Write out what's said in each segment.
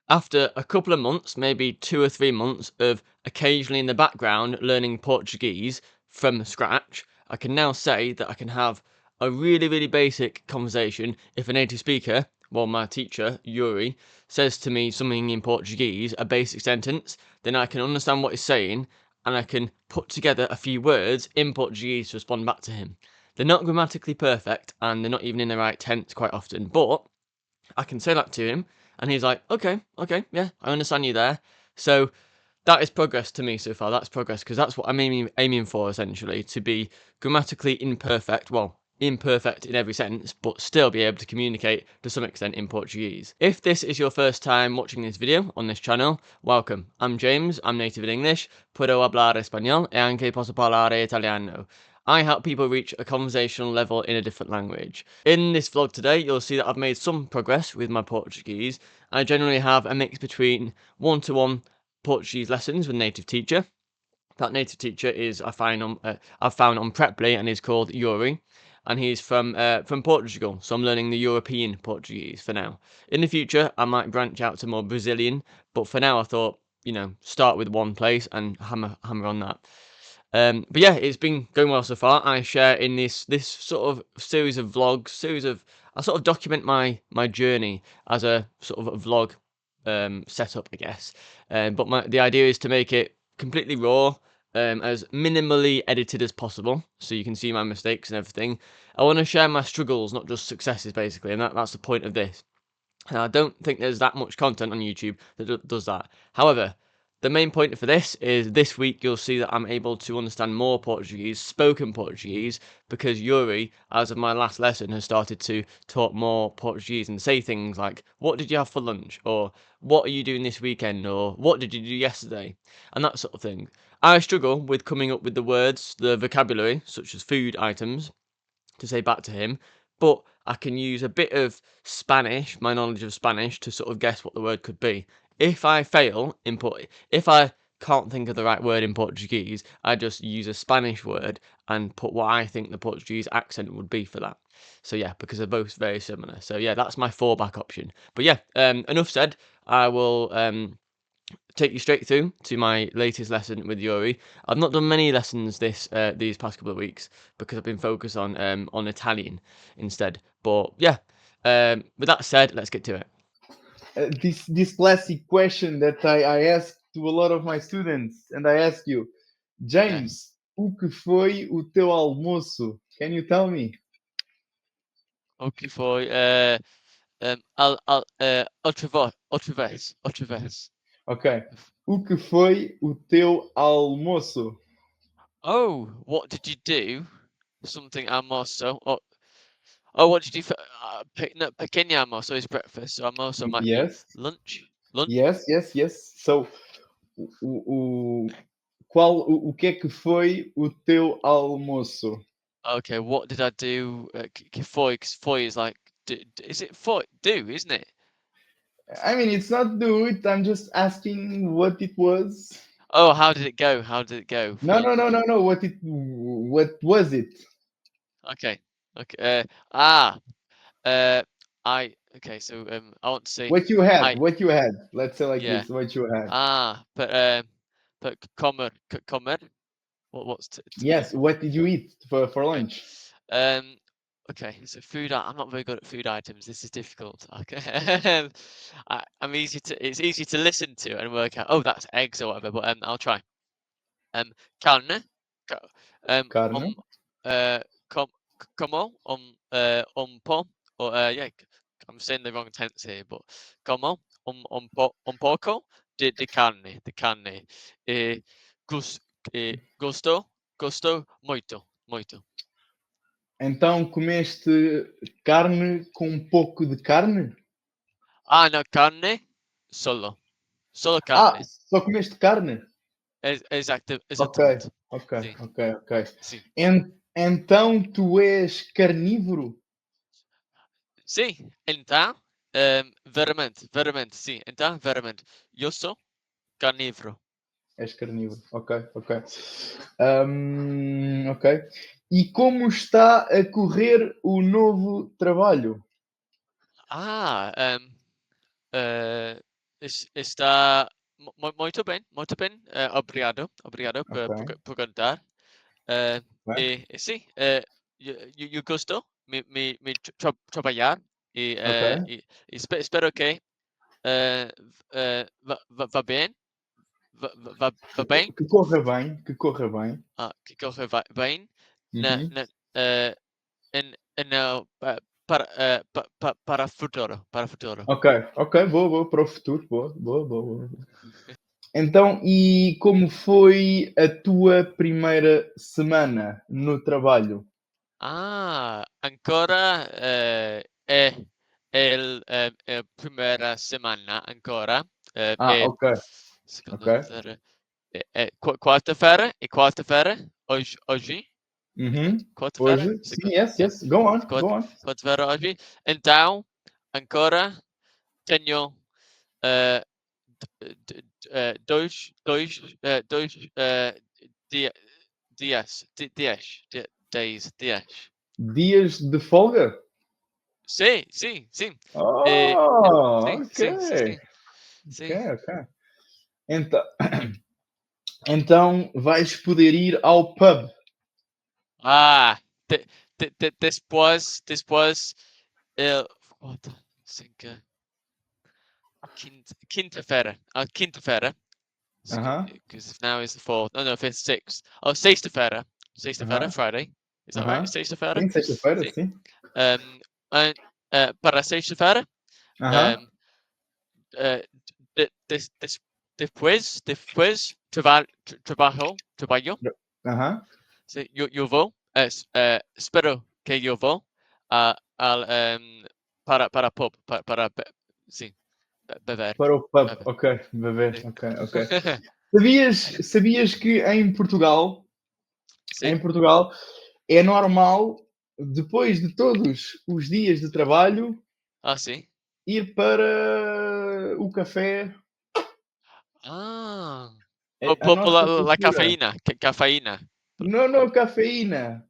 After a couple of months, maybe 2 or 3 months of occasionally in the background learning Portuguese from scratch, I can now say that I can have a really, really basic conversation. If a native speaker, well, my teacher, Yuri, says to me something in Portuguese, a basic sentence, then I can understand what he's saying and I can put together a few words in Portuguese to respond back to him. They're not grammatically perfect and they're not even in the right tense quite often, but I can say that to him, and he's like, "Okay, okay, yeah, I understand you there." So that is progress to me so far. That's progress because that's what I'm aiming for essentially to be grammatically imperfect. Well, imperfect in every sense, but still be able to communicate to some extent in Portuguese. If this is your first time watching this video on this channel, welcome. I'm James. I'm native in English. Puedo hablar español e anche posso parlare italiano. I help people reach a conversational level in a different language. In this vlog today, you'll see that I've made some progress with my Portuguese. I generally have a mix between one-to-one Portuguese lessons with a native teacher. That native teacher is I've found on Preply and is called Yuri, and he's from Portugal. So I'm learning the European Portuguese for now. In the future, I might branch out to more Brazilian, but for now, I thought start with one place and hammer on that. But yeah, it's been going well so far. I share in this sort of series of vlogs, I sort of document my journey as a sort of a vlog setup, I guess. But the idea is to make it completely raw, as minimally edited as possible, so you can see my mistakes and everything. I want to share my struggles, not just successes, basically, and that's the point of this. And I don't think there's that much content on YouTube that does that. However, the main point for this is this week you'll see that I'm able to understand more Portuguese, spoken Portuguese, because Yuri, as of my last lesson, has started to talk more Portuguese and say things like, "What did you have for lunch?" or "What are you doing this weekend?" or "What did you do yesterday?" and that sort of thing. I struggle with coming up with the words, the vocabulary, such as food items, to say back to him, but I can use a bit of Spanish, my knowledge of Spanish, to sort of guess what the word could be. If I fail if I can't think of the right word in Portuguese, I just use a Spanish word and put what I think the Portuguese accent would be for that. So yeah, because they're both very similar. So yeah, that's my fallback option. But yeah, enough said. I will take you straight through to my latest lesson with Yuri. I've not done many lessons these past couple of weeks because I've been focused on Italian instead. But yeah, with that said, let's get to it. This classic question that I ask to a lot of my students, and I ask you, Yeah. James, o que foi o teu almoço? Can you tell me? Okay, for outra vez. Ok. O que foi o teu almoço? Oh, what did you do? Something almoço. Oh, what did you do for no, pequeno almoço is breakfast, so almoço might be Yes, lunch. Lunch. yes, yes, yes. So, o que é que foi o teu almoço? Okay, what did I do? Foi, because foi is like, is it foi? Do, isn't it? I mean, it's not do it. I'm just asking what it was. Oh, how did it go? How did it go? No, Foi. no, no, no, no. What was it? Okay. Okay. Ah. Uh. Okay. So I want to say. What you had? I. What you had? Let's say like Yeah. this. What you had? But comer. What's to eat? Yes. What did you eat for Okay. lunch? Um. Okay. So food. I'm not very good at food items. This is difficult. Okay. I'm easy to. It's easy to listen to and work out. Oh, that's eggs or whatever. But I'll try. Carne. Carne. Um. Com como po or yeah. I'm saying the wrong tense here, but como un poco de carne. Eh, gus, gusto muito. Então comeste carne com um pouco de carne? Ah, no, carne, solo Ah, carne. só comeste carne? Ok, Exatamente. ok, Sim, ok, ok. sim. Então tu és carnívoro? Sim, então, veramente, sim. Então, veramente, eu sou carnívoro. És carnívoro, ok, ok. Ok. E como está a correr o novo trabalho? Ah, está muito bem. Obrigado, obrigado Ok, por perguntar. ok, Sim, eu gosto trabalhar ok. espero que vá bem, vá bem, Que corra bem, que corra bem. que corra bem na, Uhum. na, eh, no, para futuro, para futuro. Ok, ok, boa, boa, para o futuro, boa, boa, boa, boa. Então, e como foi a tua primeira semana no trabalho? Ancora è primera semana ancora, Ah, e ok, ok. seconda feira, quarta-feira, e quarta-feira, hoje, Uhum. quarta-feira, Hoje? Sim, yes, yes. Go on, go on. quarta-feira hoje, então, ancora tenho eh, dois dia, dias. Dias de folga? Sim. Eh, Oh, sim, ok, sim, sim, sim, ok, sim. ok. Então, então vais poder ir ao pub. Ah, después, el, what, cinco, quinta-feira, quinta-feira, Aham, because now is the fourth, no, fifth, sixth. Oh, sexta-feira, aham, Friday, is that right? aham. Sexta-feira, Sim, sexta-feira, sim. sim. Um, and, para sexta-feira, Aham, um, uh, después, trabalho, aham. sí, yo vou, espero que yo vou al, para pub, sí, beber, Para o pub, beber, ok, bebê, sí. ok, ok. Sabias que em Sí, Portugal é normal, depois de todos os dias de trabalho, sí. ir para o café. Ah, É a por nossa la cultura. cafeína, cafeína. Não, não, cafeína.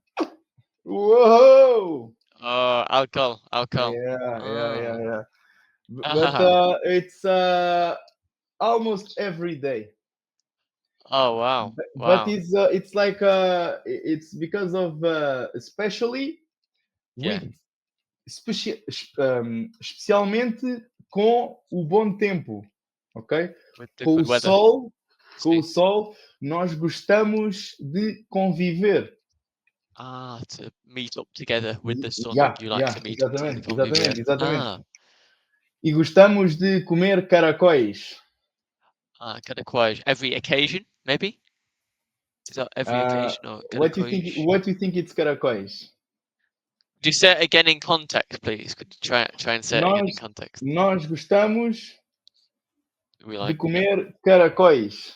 Uou! Oh, alcohol. Yeah, Ah, yeah. But ah, it's almost every day. oh, wow, But wow. it's like it's because of especially Yeah, with especialmente com o bom tempo, ok? with the Com o good weather. sol, com o See. sol, nós gostamos de conviver. To meet up together with the sun. Yeah, You like yeah, to meet up together, exatamente, convivier. exatamente, exatamente. E gostamos de comer caracóis. Caracois. Every occasion, maybe? Is that every occasion or caracois? What do you think it's caracóis? Could you say it again in context, please? Could you try and say it again in Nós, context? nós gostamos We de like, yeah. comer caracóis.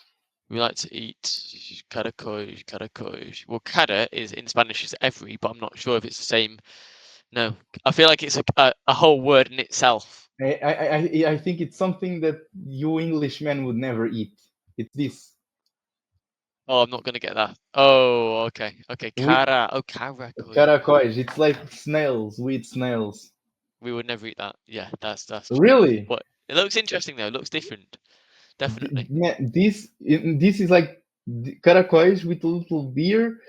We like to eat caracois. Well, cara is in Spanish is every, but I'm not sure if it's the same. No, I feel like it's a whole word in itself. I think it's something that you Englishmen would never eat. It's this. Oh, I'm not gonna get that. Oh, okay. We Cara. Oh, caracoi. caracóis. It's like snails. We eat snails. We would never eat that. Yeah, that's true. Really? But it looks interesting though. It looks different. Definitely. This is like caracóis with a little beer.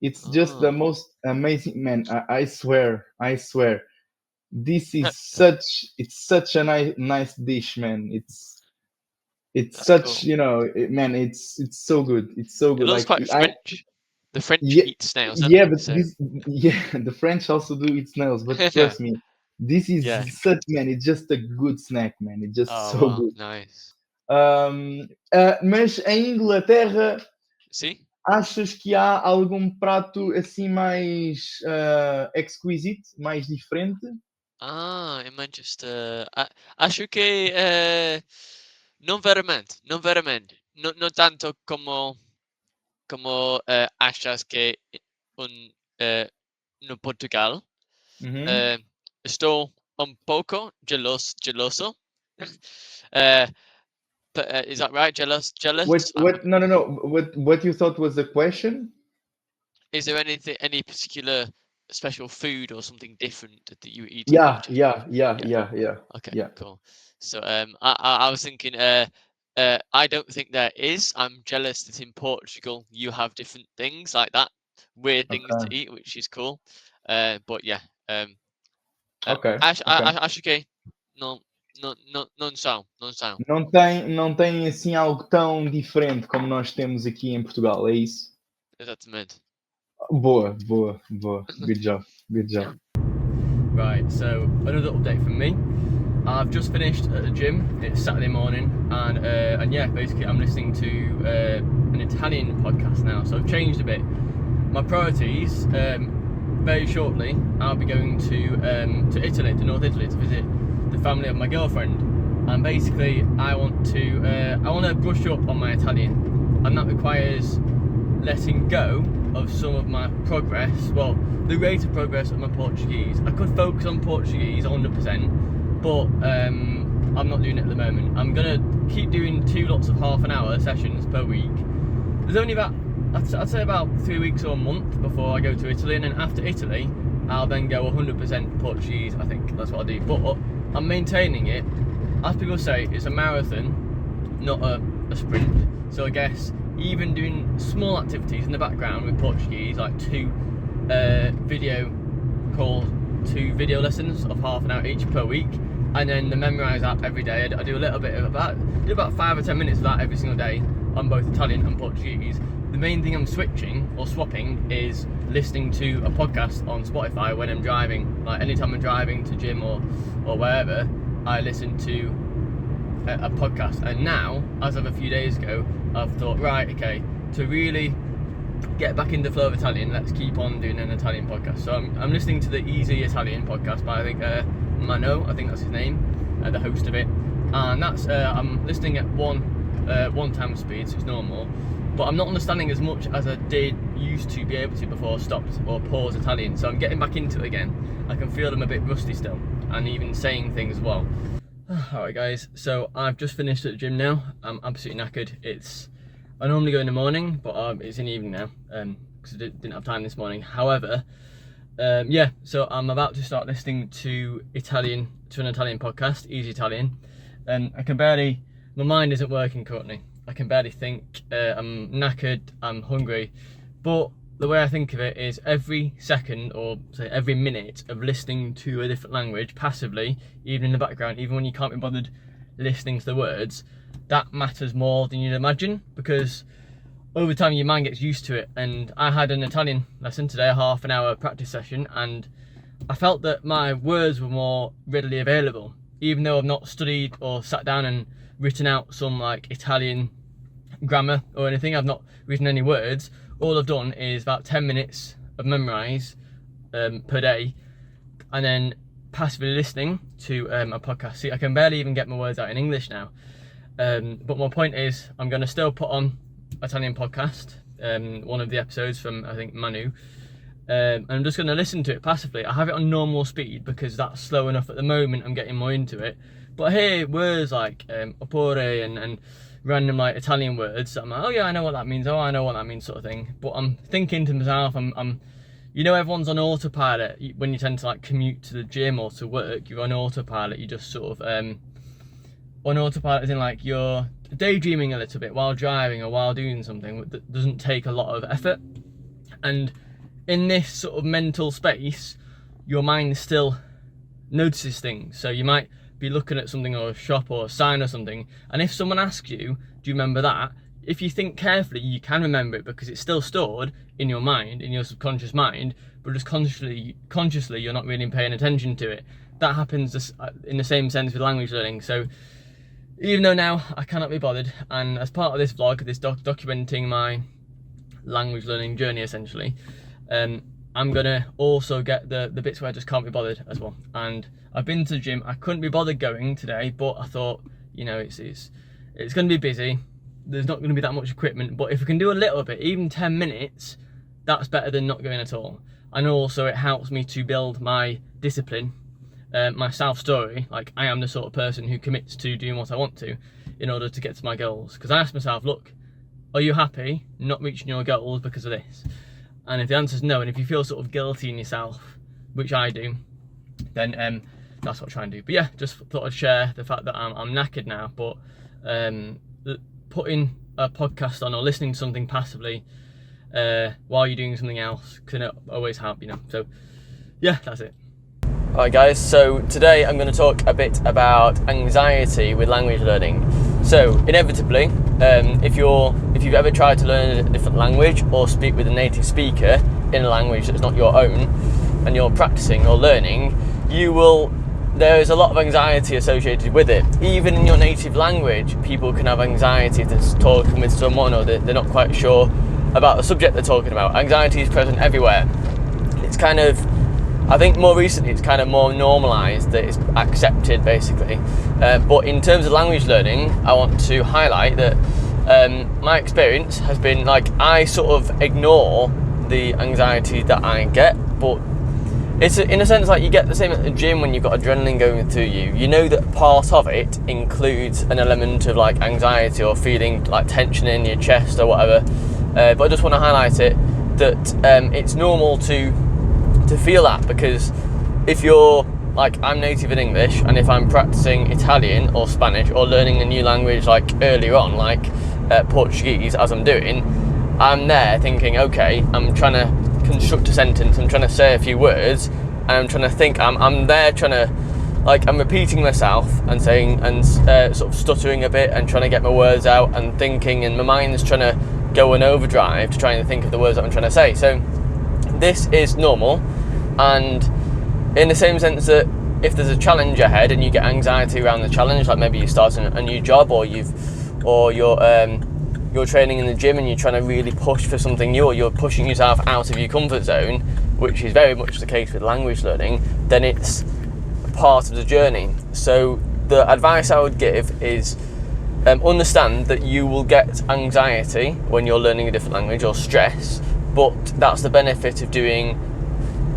It's just the Oh, most amazing man. I swear. I swear. This is such. It's such a nice dish, man. It's that's such, cool. you know, man. It's so good. It's so It good. looks Like quite I French. The French yeah, eat snails, don't yeah, they? but So this yeah, the French also do eat snails, but trust me, this yeah. is such, man. It's just a good snack, man. It's just Oh so wow, good. nice. Mas em Inglaterra, See? achas que há algum prato assim mais exquisite, mais diferente? In Manchester. Acho que non veramente. No tanto como achas que un, eh, no Portugal. Uhum. Eh, Estou un poco geloso. uh, is that right? Jealous? No, no, no. What you thought was the question? Is there any particular? special food or something different that you eat in Yeah, Portugal? yeah, yeah, Yeah. yeah, yeah, Okay. yeah. Cool. So I was thinking I don't think there is. I'm jealous that in Portugal you have different things like that, weird things Ok, to eat, which is cool. But yeah. ok, ok. Acho que não são, não são. Não tem assim algo tão diferente como nós temos aqui em Portugal, é isso? Exatamente. Boa, boa, boa. Good job, good job. Right, so another update from me. I've just finished at the gym. It's Saturday morning, and yeah, basically I'm listening to an Italian podcast now. So I've changed a bit. My priorities. Very shortly, I'll be going to Italy, to North Italy, to visit the family of my girlfriend. And basically, I want to brush up on my Italian, and that requires letting go of some of my progress. Well, the rate of progress of my Portuguese. I could focus on Portuguese 100%, but I'm not doing it at the moment. I'm gonna keep doing 2 lots of half-an-hour sessions per week. There's only about, I'd say about 3 weeks or a month before I go to Italy, and then after Italy, I'll then go 100% Portuguese. I think that's what I do. But I'm maintaining it. As people say, it's a marathon, not a sprint. So I guess even doing small activities in the background with Portuguese, like 2 video lessons of half an hour each per week, and then the Memrise app every day. I do a little bit of about 5 or 10 minutes of that every single day on both Italian and Portuguese. The main thing I'm switching or swapping is listening to a podcast on Spotify when I'm driving. Like anytime I'm driving to gym or wherever, I listen to a podcast. And now, as of a few days ago, I've thought, right, okay, to really get back in the flow of Italian, let's keep on doing an Italian podcast. So I'm listening to the Easy Italian podcast by, I think, Mano, I think that's his name, the host of it. And that's I'm listening at one time speed, so it's normal, but I'm not understanding as much as I used to be able to before I stopped or paused Italian. So I'm getting back into it again. I can feel I'm a bit rusty still, and even saying things as well. Alright guys, so I've just finished at the gym now. I'm absolutely knackered. I normally go in the morning, but it's in the evening now, because I didn't have time this morning. However, yeah, so I'm about to start listening to an Italian podcast, Easy Italian. My mind isn't working currently. I can barely think. I'm knackered, I'm hungry, but the way I think of it is every second, or say every minute of listening to a different language passively, even in the background, even when you can't be bothered listening to the words, that matters more than you'd imagine, because over time your mind gets used to it. And I had an Italian lesson today, a half an hour practice session, and I felt that my words were more readily available, even though I've not studied or sat down and written out some like Italian grammar or anything. I've not written any words. All I've done is about 10 minutes of Memrise per day, and then passively listening to a podcast. See, I can barely even get my words out in English now. But my point is, I'm going to still put on Italian podcast, one of the episodes from, I think, Manu, and I'm just going to listen to it passively. I have it on normal speed because that's slow enough at the moment. I'm getting more into it. But I hear words like oppure and random like Italian words. I'm like, oh yeah, I know what that means. Oh, I know what that means, sort of thing. But I'm thinking to myself, everyone's on autopilot when you tend to like commute to the gym or to work. You're on autopilot. You just sort of on autopilot, as in like you're daydreaming a little bit while driving or while doing something that doesn't take a lot of effort. And in this sort of mental space, your mind still notices things. So you might be looking at something, or a shop or a sign or something, and if someone asks you, do you remember that? If you think carefully, you can remember it because it's still stored in your mind, in your subconscious mind, but just consciously you're not really paying attention to it. That happens in the same sense with language learning. So even though now I cannot be bothered, and as part of this vlog, this documenting my language learning journey essentially, I'm gonna also get the bits where I just can't be bothered as well. And I've been to the gym. I couldn't be bothered going today, but I thought, it's gonna be busy. There's not gonna be that much equipment, but if we can do a little bit, even 10 minutes, that's better than not going at all. And also it helps me to build my discipline, my self-story. Like, I am the sort of person who commits to doing what I want to in order to get to my goals. Because I asked myself, look, are you happy not reaching your goals because of this? And if the answer is no, and if you feel sort of guilty in yourself, which I do, then that's what I try and do. But yeah, just thought I'd share the fact that I'm knackered now, but putting a podcast on or listening to something passively while you're doing something else can always help, you know. So yeah, that's it. Alright guys, so today I'm going to talk a bit about anxiety with language learning. So inevitably, if you've ever tried to learn a different language or speak with a native speaker in a language that's not your own, and you're practicing or learning, there is a lot of anxiety associated with it. Even in your native language, people can have anxiety if they're talking with someone or they're not quite sure about the subject they're talking about. Anxiety is present everywhere. It's kind of, I think more recently it's kind of more normalised, that it's accepted basically. But in terms of language learning, I want to highlight that my experience has been like, I sort of ignore the anxiety that I get, but it's in a sense like you get the same at the gym when you've got adrenaline going through you. You know that part of it includes an element of like anxiety or feeling like tension in your chest or whatever. But I just want to highlight it that it's normal to feel that, because if you're like, I'm native in English, and if I'm practicing Italian or Spanish or learning a new language like earlier on, like Portuguese, as I'm doing, I'm there thinking, okay, I'm trying to construct a sentence, I'm trying to say a few words, and I'm trying to think, I'm there trying to, like, I'm repeating myself and saying, and sort of stuttering a bit and trying to get my words out and thinking, and my mind's trying to go in overdrive to try and think of the words that I'm trying to say. So this is normal, and in the same sense that if there's a challenge ahead and you get anxiety around the challenge, like maybe you're starting a new job, or you're training in the gym and you're trying to really push for something new, or you're pushing yourself out of your comfort zone, which is very much the case with language learning, then it's part of the journey. So the advice I would give is understand that you will get anxiety when you're learning a different language, or stress, but that's the benefit of doing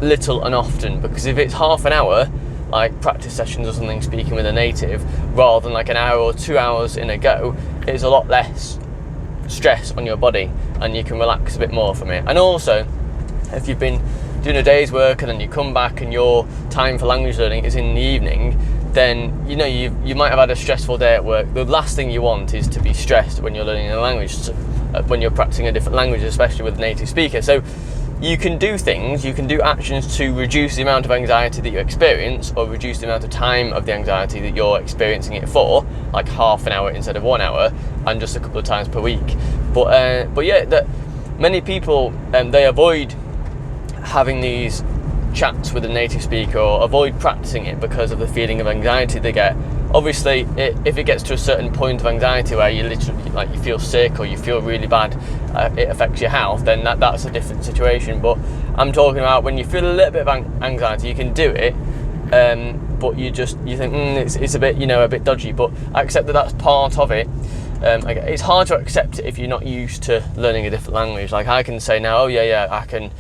little and often. Because if it's half an hour, like practice sessions or something, speaking with a native, rather than like an hour or 2 hours in a go, it's a lot less stress on your body and you can relax a bit more from it. And also, if you've been doing a day's work and then you come back and your time for language learning is in the evening, then you know you might have had a stressful day at work. The last thing you want is to be stressed when you're learning a language, when you're practicing a different language, especially with a native speaker. So you can do things, you can do actions to reduce the amount of anxiety that you experience, or reduce the amount of time of the anxiety that you're experiencing it for, like half an hour instead of 1 hour, and just a couple of times per week. But yeah, that many people they avoid having these chats with a native speaker, or avoid practicing it because of the feeling of anxiety they get. Obviously, if it gets to a certain point of anxiety where you literally, like, you feel sick or you feel really bad, it affects your health, then that's a different situation. But I'm talking about when you feel a little bit of anxiety, you can do it, but you think it's a bit, a bit dodgy. But I accept that that's part of it. It's hard to accept it if you're not used to learning a different language. Like, I can say now, oh yeah, I can,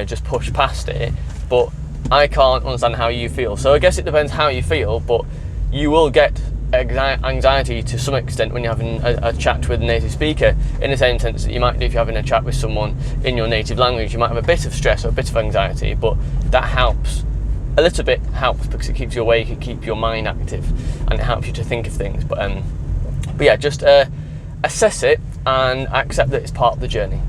just push past it, but I can't understand how you feel. So I guess it depends how you feel, but you will get anxiety to some extent when you're having a chat with a native speaker, in the same sense that you might do if you're having a chat with someone in your native language. You might have a bit of stress or a bit of anxiety, but that helps. A little bit helps because it keeps you awake, it keeps your mind active, and it helps you to think of things. But yeah, just assess it and accept that it's part of the journey.